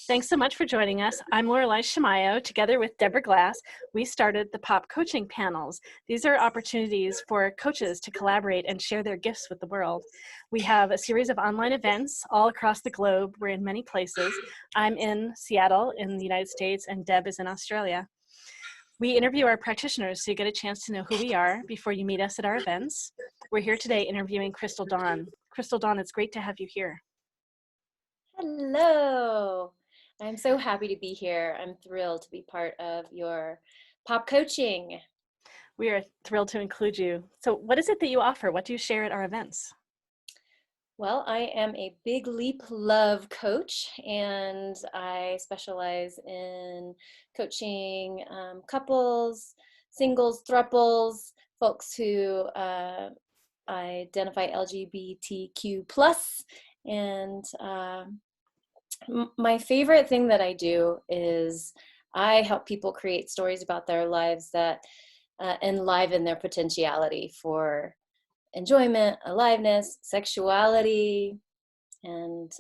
Thanks so much for joining us. I'm Lorelei Shamayo. Together with Deborah Glass, we started the Pop Coaching Panels. These are opportunities for coaches to collaborate and share their gifts with the world. We have a series of online events all across the globe. We're in many places. I'm in Seattle in the United States, and Deb is in Australia. We interview our practitioners so you get a chance to know who we are before you meet us at our events. We're here today interviewing Crystal Dawn. Crystal Dawn, it's great to have you here. Hello. I'm so happy to be here. I'm thrilled to be part of your pop coaching. We are thrilled to include you. So what is it that you offer? What do you share at our events? Well, I am a Big Leap Love coach, and I specialize in coaching couples, singles, thruples, folks who identify LGBTQ plus, and my favorite thing that I do is I help people create stories about their lives that enliven their potentiality for enjoyment, aliveness, sexuality, and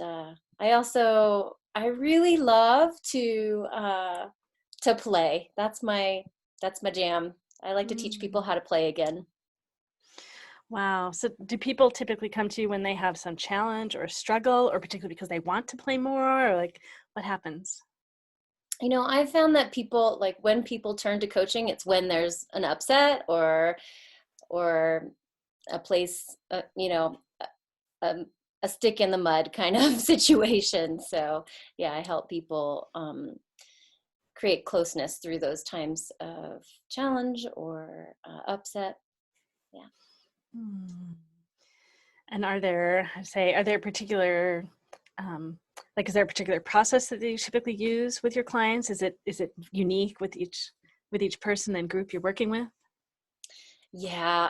I really love to play. That's my jam. I like to teach people how to play again. Wow. So do people typically come to you when they have some challenge or struggle, or particularly because they want to play more, or like what happens? You know, I found that people, like when people turn to coaching, it's when there's an upset or a place, a stick in the mud kind of situation. So yeah, I help people create closeness through those times of challenge or upset. Yeah. And are there particular, is there a particular process that you typically use with your clients? Is it unique with each person and group you're working with? Yeah,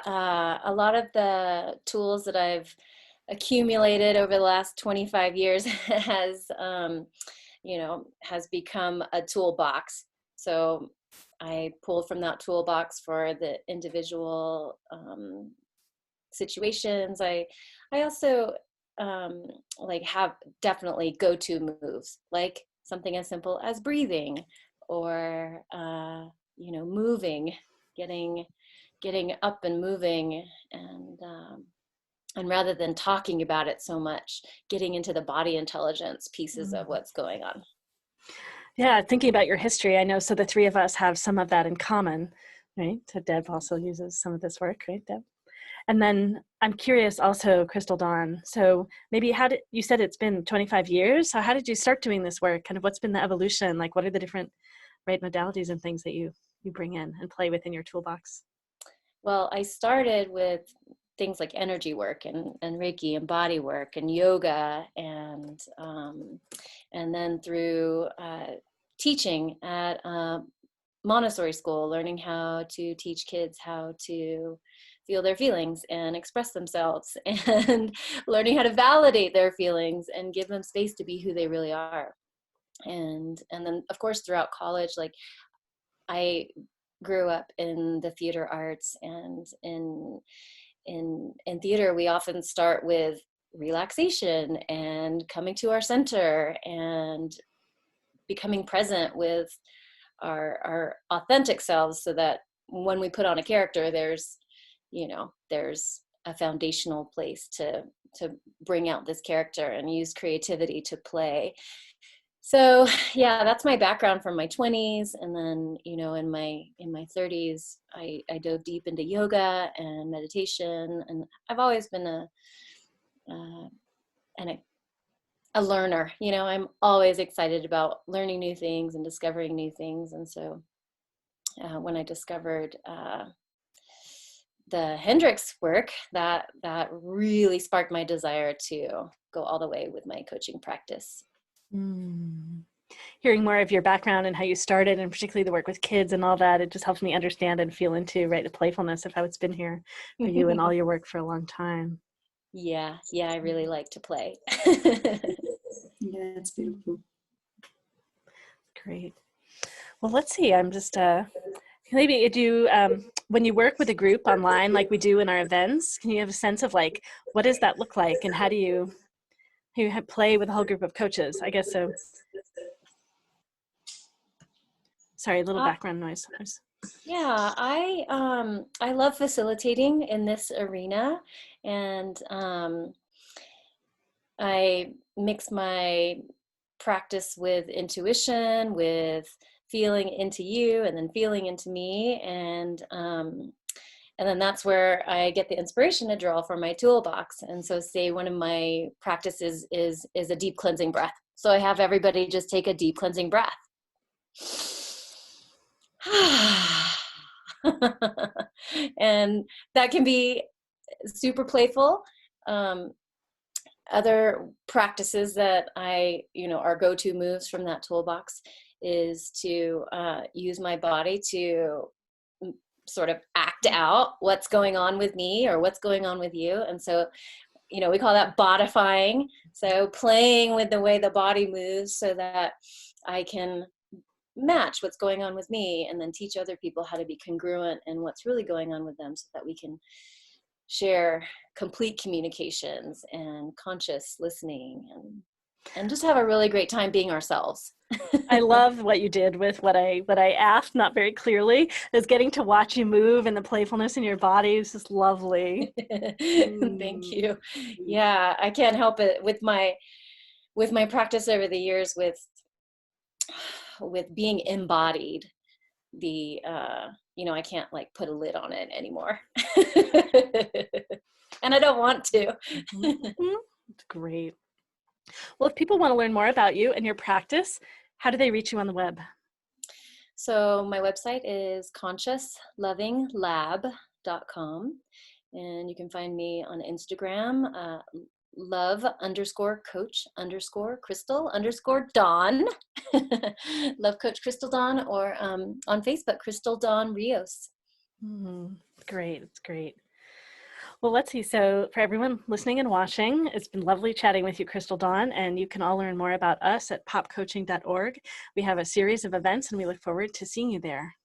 a lot of the tools that I've accumulated over the last 25 years has become a toolbox. So I pull from that toolbox for the individual situations. I also have definitely go-to moves, like something as simple as breathing or moving, getting up and moving, and rather than talking about it so much, getting into the body intelligence pieces of what's going on. Yeah, thinking about your history, I know, so the three of us have some of that in common, right? So Deb also uses some of this work, right, Deb? And then I'm curious also, Crystal Dawn, so maybe you said it's been 25 years, so how did you start doing this work? Kind of what's been the evolution? Like what are the different modalities and things that you bring in and play with in your toolbox? Well, I started with things like energy work and Reiki and body work and yoga, and then through teaching at Montessori school, learning how to teach kids how to feel their feelings and express themselves, and learning how to validate their feelings and give them space to be who they really are. And then of course throughout college, like I grew up in the theater arts, and in theater we often start with relaxation and coming to our center and becoming present with our authentic selves, so that when we put on a character, there's a foundational place to bring out this character and use creativity to play. So yeah, that's my background from my 20s, and then in my 30s, I dove deep into yoga and meditation, and I've always been a learner. I'm always excited about learning new things and discovering new things, and so when I discovered the Hendricks work, that really sparked my desire to go all the way with my coaching practice. Hearing more of your background and how you started, and particularly the work with kids and all that, it just helps me understand and feel into the playfulness of how it's been here for you and all your work for a long time. Yeah, I really like to play. Yeah, it's beautiful. Great. Well, let's see. I'm just maybe do when you work with a group online, like we do in our events, can you have a sense of like what does that look like, and how do you play with a whole group of coaches? I guess so. Sorry, a little background noise. Yeah, I love facilitating in this arena, and I mix my practice with intuition, with feeling into you, and then feeling into me, and then that's where I get the inspiration to draw from my toolbox. And so, say one of my practices is a deep cleansing breath. So I have everybody just take a deep cleansing breath. And that can be super playful. Other practices that our go-to moves from that toolbox is to use my body to sort of act out what's going on with me or what's going on with you. And so, we call that bodifying. So playing with the way the body moves so that I can match what's going on with me, and then teach other people how to be congruent in what's really going on with them, so that we can share complete communications and conscious listening and just have a really great time being ourselves. I love what you did with what I asked, not very clearly, is getting to watch you move, and the playfulness in your body is just lovely. Thank you. Yeah, I can't help it with my practice over the years with being embodied. I can't like put a lid on it anymore. And I don't want to. It's great. Well, if people want to learn more about you and your practice, how do they reach you on the web? So my website is consciouslovinglab.com, and you can find me on Instagram, love_coach_crystal_dawn, love coach Crystal Dawn, or on Facebook, Crystal Dawn Rios. Great. It's great. Well, let's see. So for everyone listening and watching, it's been lovely chatting with you, Crystal Dawn, and you can all learn more about us at popcoaching.org. We have a series of events, and we look forward to seeing you there.